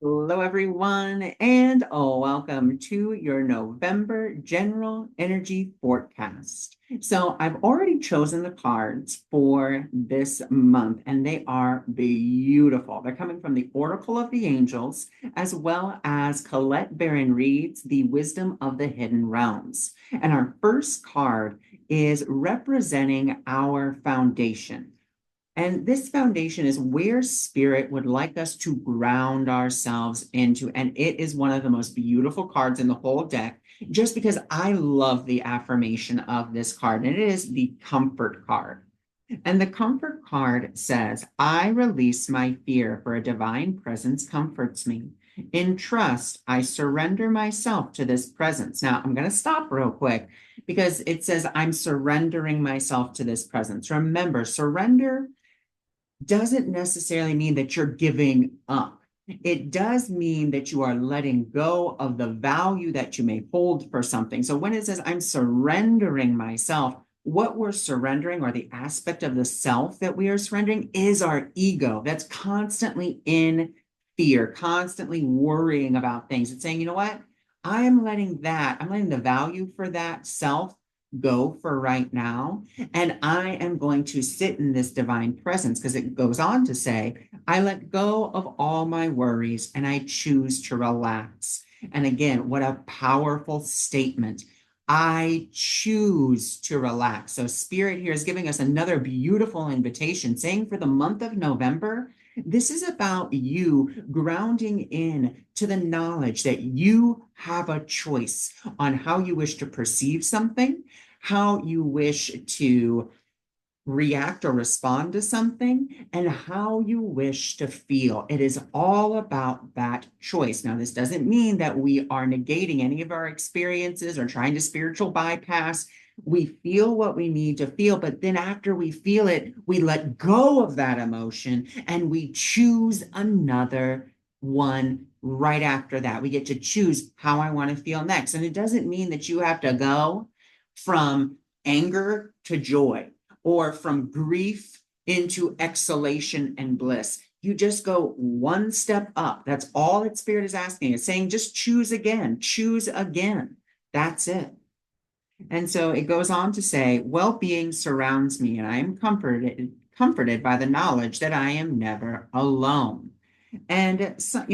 Hello, everyone, and welcome to your November General Energy Forecast. So, I've already chosen the cards for this month, and they are beautiful. They're coming from the Oracle of the Angels, as well as Colette Baron Reed's The Wisdom of the Hidden Realms. And our first card is representing our foundation. And this foundation is where spirit would like us to ground ourselves into. And it is one of the most beautiful cards in the whole deck, just because I love the affirmation of this card. And it is the comfort card. And the comfort card says, I release my fear, for a divine presence comforts me. In trust, I surrender myself to this presence. Now, I'm going to stop real quick because it says, I'm surrendering myself to this presence. Remember, surrender doesn't necessarily mean that you're giving up. It does mean that you are letting go of the value that you may hold for something. So when it says, I'm surrendering myself, what we're surrendering, or the aspect of the self that we are surrendering, is our ego that's constantly in fear, constantly worrying about things. It's saying, you know what? I'm letting the value for that self go for right now. And I am going to sit in this divine presence, because it goes on to say, I let go of all my worries and I choose to relax. And again, what a powerful statement. I choose to relax. So Spirit here is giving us another beautiful invitation, saying for the month of November, this is about you grounding in to the knowledge that you have a choice on how you wish to perceive something, how you wish to react or respond to something, and how you wish to feel. It is all about that choice. Now, this doesn't mean that we are negating any of our experiences or trying to spiritual bypass. We feel what we need to feel, but then after we feel it, we let go of that emotion and we choose another one right after that. We get to choose how I want to feel next. And it doesn't mean that you have to go from anger to joy, or from grief into exhalation and bliss. You just go one step up. That's all that Spirit is asking. It's saying, just choose again, choose again. That's it. And so it goes on to say, well-being surrounds me, and I am comforted by the knowledge that I am never alone. And so,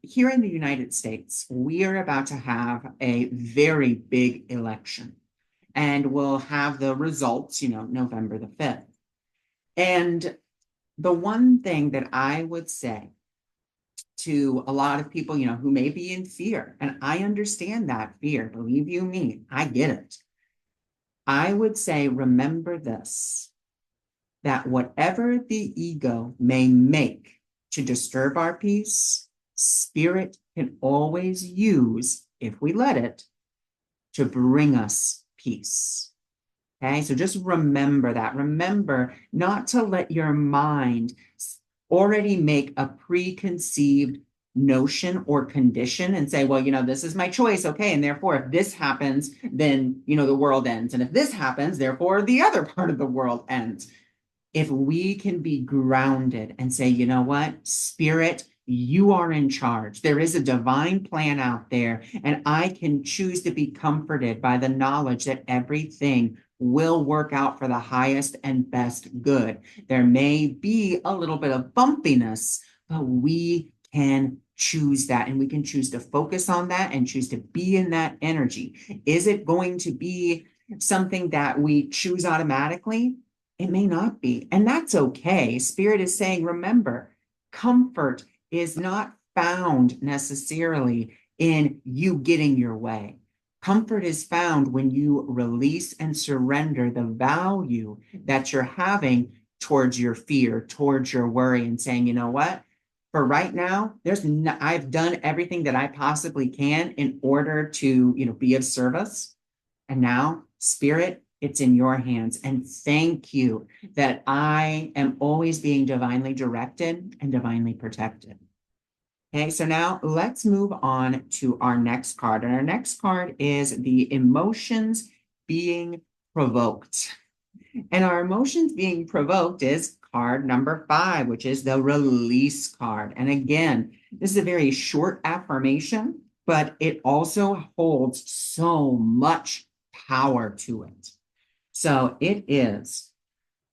here in the United States, we are about to have a very big election, and we'll have the results, November the 5th. And the one thing that I would say to a lot of people, who may be in fear, and I understand that fear, believe you me, I get it. I would say, remember this, that whatever the ego may make to disturb our peace, Spirit can always use, if we let it, to bring us peace. Okay, so just remember that. Remember not to let your mind already make a preconceived notion or condition and say, well, this is my choice. Okay, and therefore, if this happens, then, the world ends. And if this happens, therefore, the other part of the world ends. If we can be grounded and say, you know what, Spirit, you are in charge. There is a divine plan out there, and I can choose to be comforted by the knowledge that everything will work out for the highest and best good. There may be a little bit of bumpiness, but we can choose that, and we can choose to focus on that and choose to be in that energy. Is it going to be something that we choose automatically? It may not be, and that's okay. Spirit is saying, remember, comfort is not found necessarily in you getting your way. Comfort is found when you release and surrender the value that you're having towards your fear, towards your worry, and saying, you know what? For right now, I've done everything that I possibly can in order to, be of service. And now, Spirit, it's in your hands. And thank you that I am always being divinely directed and divinely protected. Okay, so now let's move on to our next card. And our next card is the emotions being provoked. And our emotions being provoked is card number 5, which is the release card. And again, this is a very short affirmation, but it also holds so much power to it. So it is,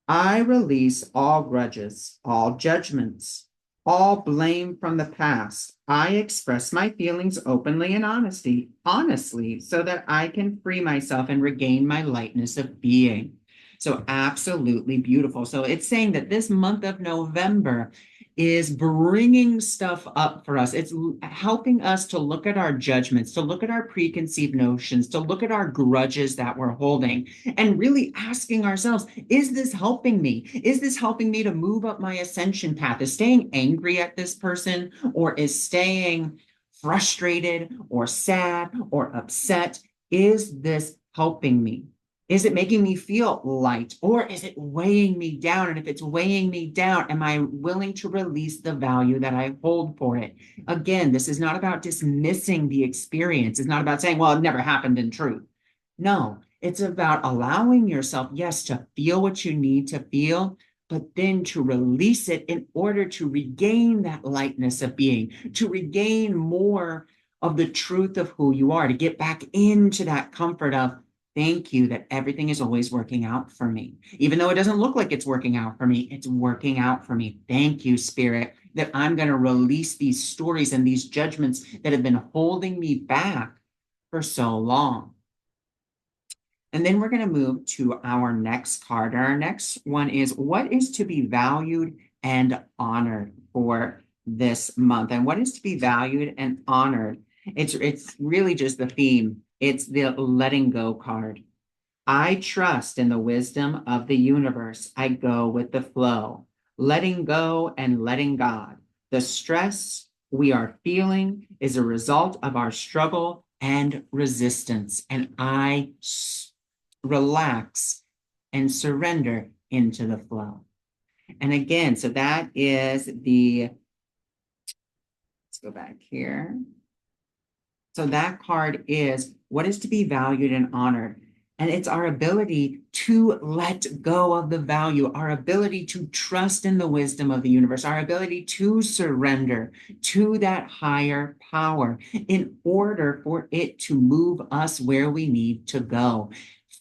I release all grudges, all judgments, all blame from the past. I express my feelings openly and honestly, so that I can free myself and regain my lightness of being. So absolutely beautiful. So it's saying that this month of November is bringing stuff up for us. It's helping us to look at our judgments, to look at our preconceived notions, to look at our grudges that we're holding, and really asking ourselves, is this helping me? Is this helping me to move up my ascension path? Is staying angry at this person, or is staying frustrated or sad or upset? Is this helping me? Is it making me feel light, or is it weighing me down? And if it's weighing me down, am I willing to release the value that I hold for it? Again, this is not about dismissing the experience. It's not about saying, well, it never happened in truth. No, it's about allowing yourself, yes, to feel what you need to feel, but then to release it in order to regain that lightness of being, to regain more of the truth of who you are, to get back into that comfort of, thank you that everything is always working out for me. Even though it doesn't look like it's working out for me, it's working out for me. Thank you, Spirit, that I'm going to release these stories and these judgments that have been holding me back for so long. And then we're going to move to our next card. Our next one is, what is to be valued and honored for this month? And what is to be valued and honored? It's really just the theme. It's the letting go card. I trust in the wisdom of the universe. I go with the flow, letting go and letting God. The stress we are feeling is a result of our struggle and resistance. And I relax and surrender into the flow. And again, so that is let's go back here. So that card is what is to be valued and honored. And it's our ability to let go of the value, our ability to trust in the wisdom of the universe, our ability to surrender to that higher power in order for it to move us where we need to go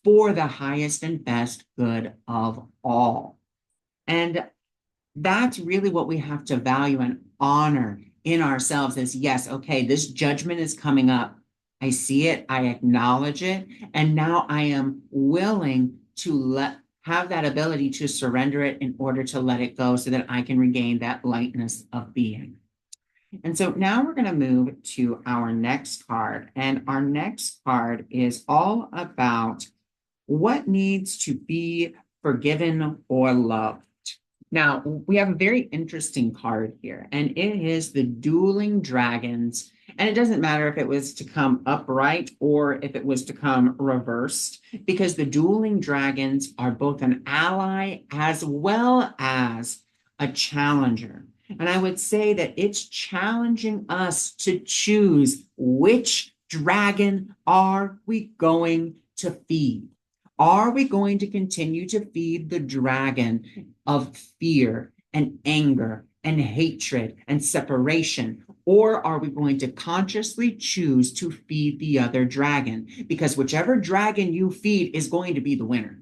for the highest and best good of all. And that's really what we have to value and honor in ourselves is, yes, okay, this judgment is coming up. I see it, I acknowledge it, and now I am willing to have that ability to surrender it in order to let it go so that I can regain that lightness of being. And so now we're going to move to our next card. And our next card is all about what needs to be forgiven or loved. Now, we have a very interesting card here, and it is the Dueling Dragons. And it doesn't matter if it was to come upright or if it was to come reversed, because the Dueling Dragons are both an ally as well as a challenger. And I would say that it's challenging us to choose which dragon are we going to feed. Are we going to continue to feed the dragon of fear and anger and hatred and separation? Or are we going to consciously choose to feed the other dragon? Because whichever dragon you feed is going to be the winner.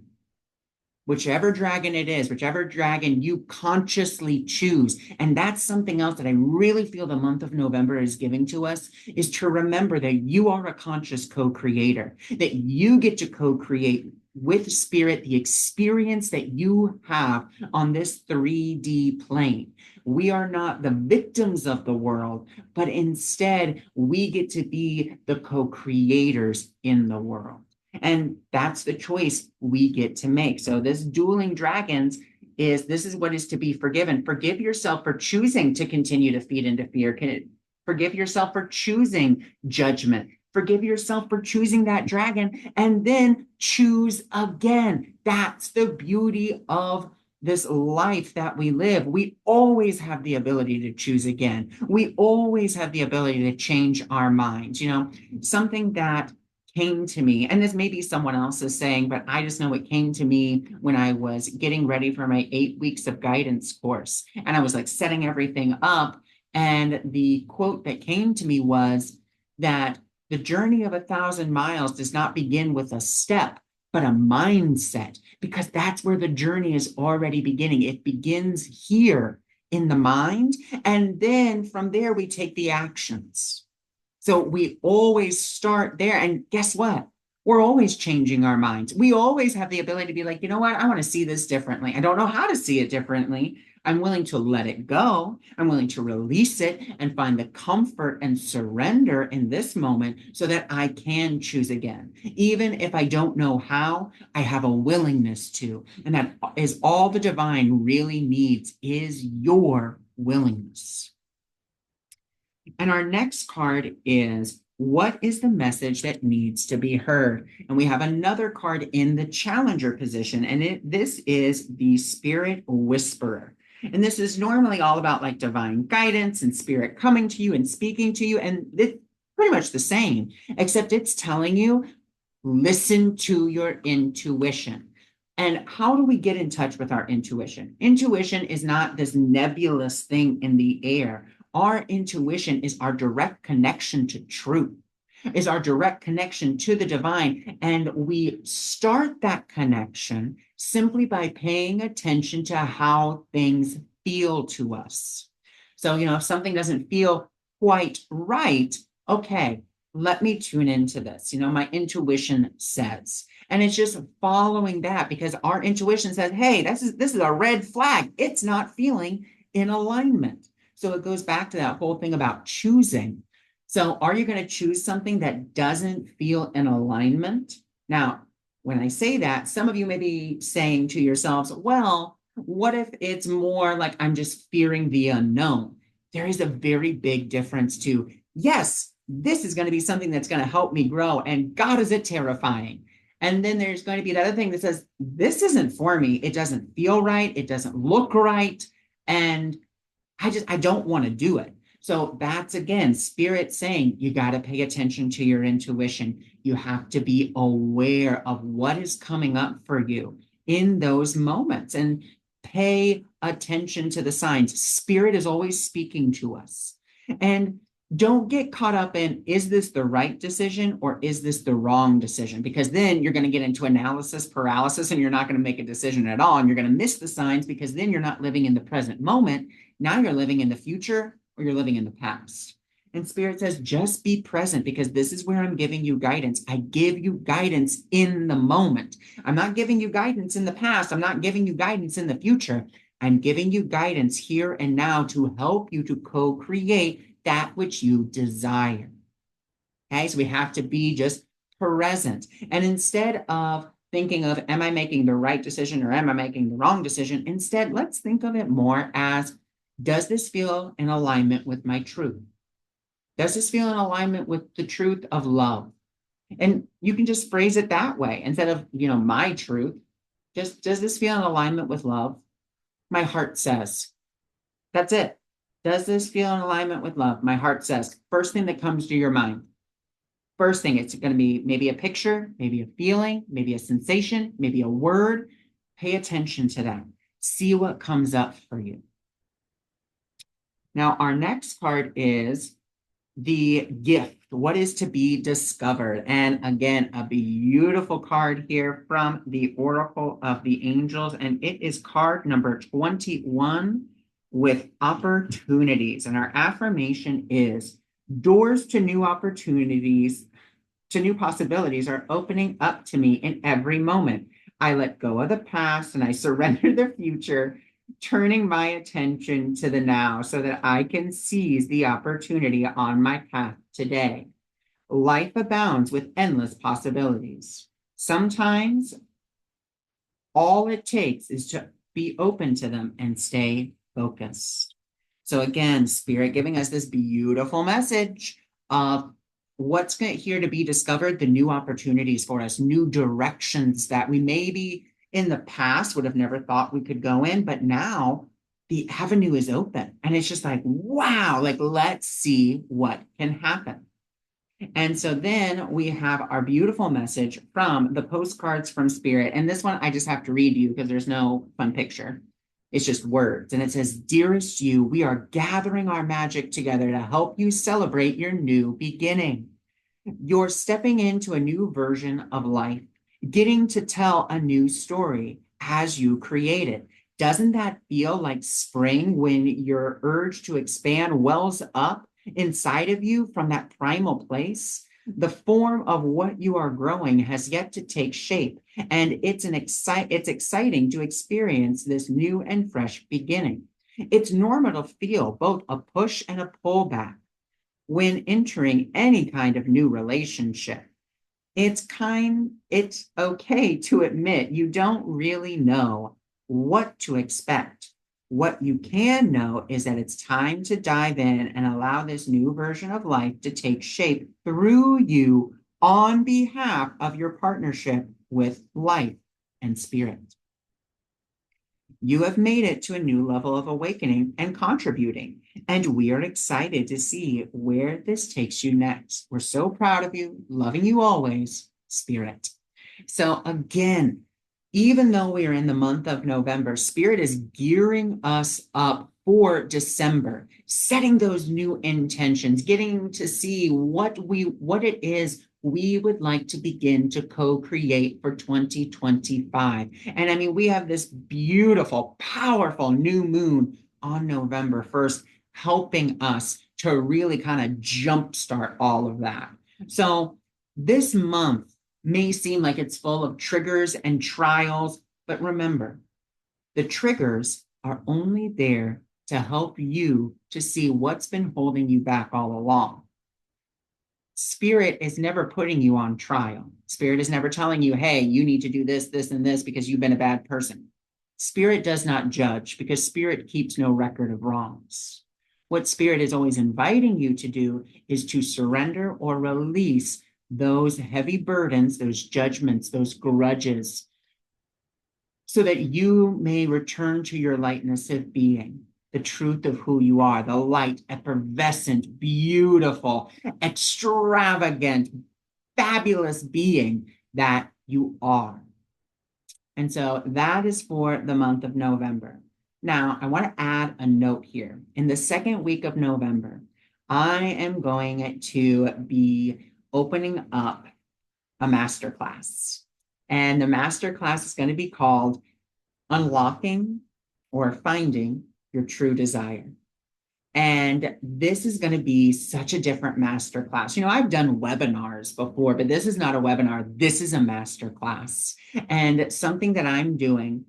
Whichever dragon it is, whichever dragon you consciously choose. And that's something else that I really feel the month of November is giving to us, is to remember that you are a conscious co-creator, that you get to co-create with spirit the experience that you have on this 3D plane. We are not the victims of the world, but instead we get to be the co-creators in the world. And that's the choice we get to make. So this Dueling Dragons this is what is to be forgiven. Forgive yourself for choosing to continue to feed into fear. Forgive yourself for choosing judgment. Forgive yourself for choosing that dragon and then choose again. That's the beauty of this life that we live. We always have the ability to choose again. We always have the ability to change our minds. You know, something that came to me, and this may be someone else's saying, but I just know it came to me when I was getting ready for my 8 weeks of guidance course. And I was like setting everything up. And the quote that came to me was that the journey of 1,000 miles does not begin with a step, but a mindset, because that's where the journey is already beginning. It begins here in the mind. And then from there, we take the actions. So we always start there. And guess what? We're always changing our minds. We always have the ability to be like, you know what? I want to see this differently. I don't know how to see it differently. I'm willing to let it go. I'm willing to release it and find the comfort and surrender in this moment so that I can choose again. Even if I don't know how, I have a willingness to. And that is all the divine really needs, is your willingness. And our next card is, what is the message that needs to be heard? And we have another card in the challenger position, and this is the Spirit Whisperer. And this is normally all about like divine guidance and spirit coming to you and speaking to you. And it's pretty much the same, except it's telling you, listen to your intuition. And how do we get in touch with our intuition? Intuition is not this nebulous thing in the air. Our intuition is our direct connection to truth, is our direct connection to the divine. And we start that connection simply by paying attention to how things feel to us. So, if something doesn't feel quite right, okay, let me tune into this. My intuition says, and it's just following that, because our intuition says, hey, this is a red flag. It's not feeling in alignment. So it goes back to that whole thing about choosing. So are you going to choose something that doesn't feel in alignment? Now, when I say that, some of you may be saying to yourselves, well, what if it's more like I'm just fearing the unknown? There is a very big difference to, yes, this is going to be something that's going to help me grow. And God, is it terrifying? And then there's going to be that other thing that says, this isn't for me. It doesn't feel right. It doesn't look right. And I don't want to do it. So that's, again, spirit saying you got to pay attention to your intuition. You have to be aware of what is coming up for you in those moments and pay attention to the signs. Spirit is always speaking to us. And don't get caught up in, is this the right decision or is this the wrong decision? Because then you're going to get into analysis paralysis and you're not going to make a decision at all. And you're going to miss the signs, because then you're not living in the present moment. Now you're living in the future, or you're living in the past. And Spirit says, just be present, because this is where I'm giving you guidance. I give you guidance in the moment. I'm not giving you guidance in the past. I'm not giving you guidance in the future. I'm giving you guidance here and now to help you to co-create that which you desire. Okay, so we have to be just present. And instead of thinking of, am I making the right decision or am I making the wrong decision? Instead, let's think of it more as, does this feel in alignment with my truth? Does this feel in alignment with the truth of love? And you can just phrase it that way instead of, my truth. Just, does this feel in alignment with love? My heart says. That's it. Does this feel in alignment with love? My heart says. First thing that comes to your mind. First thing, it's going to be maybe a picture, maybe a feeling, maybe a sensation, maybe a word. Pay attention to that. See what comes up for you. Now, our next card is the gift. What is to be discovered? And again, a beautiful card here from the Oracle of the Angels. And it is card number 21 with opportunities. And our affirmation is, doors to new opportunities, to new possibilities are opening up to me in every moment. I let go of the past and I surrender the future, turning my attention to the now so that I can seize the opportunity on my path today. Life abounds with endless possibilities. Sometimes all it takes is to be open to them and stay focused. So again, Spirit giving us this beautiful message of what's here to be discovered, the new opportunities for us, new directions that we maybe in the past would have never thought we could go in, but now the avenue is open. And it's just like, wow, like, let's see what can happen. And so then we have our beautiful message from the postcards from Spirit. And this one I just have to read to you because there's no fun picture. It's just words. And it says, "Dearest you, we are gathering our magic together to help you celebrate your new beginning. You're stepping into a new version of life, getting to tell a new story as you create it. Doesn't that feel like spring when your urge to expand wells up inside of you from that primal place? The form of what you are growing has yet to take shape, and it's exciting to experience this new and fresh beginning. It's normal to feel both a push and a pullback when entering any kind of new relationship. It's okay to admit you don't really know what to expect. What you can know is that it's time to dive in and allow this new version of life to take shape through you on behalf of your partnership with life and spirit. You have made it to a new level of awakening and contributing, and we are excited to see where this takes you next. We're so proud of you, loving you always, Spirit." So again, even though we are in the month of November, Spirit is gearing us up for December, setting those new intentions, getting to see what it is we would like to begin to co-create for 2025. And I mean, we have this beautiful, powerful new moon on November 1st, helping us to really kind of jumpstart all of that. So this month may seem like it's full of triggers and trials, but remember, the triggers are only there to help you to see what's been holding you back all along. Spirit is never putting you on trial. Spirit is never telling you, hey, you need to do this, this, and this because you've been a bad person. Spirit does not judge because Spirit keeps no record of wrongs. What Spirit is always inviting you to do is to surrender or release those heavy burdens, those judgments, those grudges, so that you may return to your lightness of being, the truth of who you are, the light, effervescent, beautiful, extravagant, fabulous being that you are. And so that is for the month of November. Now, I want to add a note here. In the second week of November, I am going to be opening up a masterclass. And the masterclass is going to be called Unlocking or Finding Your True Desire. And this is going to be such a different masterclass. You know, I've done webinars before, but this is not a webinar. This is a masterclass. And something that I'm doing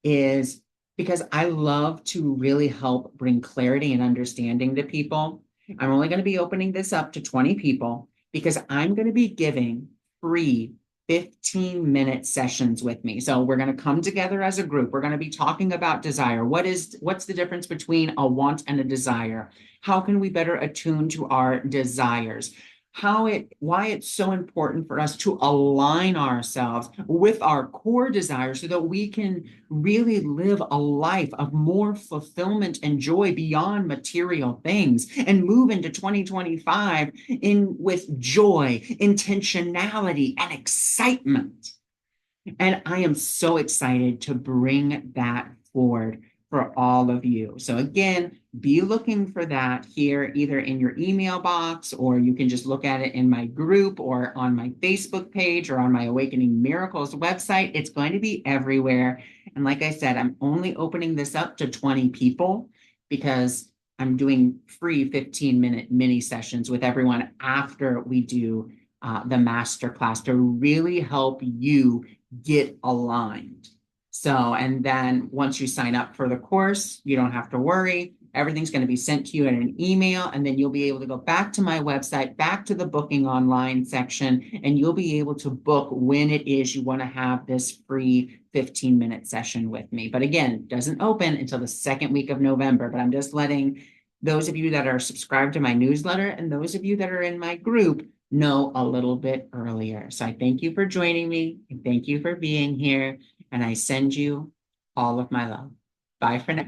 is because I love to really help bring clarity and understanding to people. I'm only going to be opening this up to 20 people because I'm going to be giving free 15-minute sessions with me. So we're going to come together as a group. We're going to be talking about desire. What's the difference between a want and a desire? How can we better attune to our desires? Why it's so important for us to align ourselves with our core desires so that we can really live a life of more fulfillment and joy beyond material things and move into 2025 with joy, intentionality, and excitement. And I am so excited to bring that forward for all of you. So again, be looking for that here, either in your email box, or you can just look at it in my group or on my Facebook page or on my Awakening Miracles website. It's going to be everywhere. And like I said, I'm only opening this up to 20 people because I'm doing free 15-minute mini sessions with everyone after we do the masterclass to really help you get aligned. So, and then once you sign up for the course, you don't have to worry. Everything's going to be sent to you in an email, and then you'll be able to go back to my website, back to the booking online section, and you'll be able to book when it is you want to have this free 15-minute session with me. But again, it doesn't open until the second week of November, but I'm just letting those of you that are subscribed to my newsletter and those of you that are in my group know a little bit earlier. So I thank you for joining me. And thank you for being here. And I send you all of my love. Bye for now.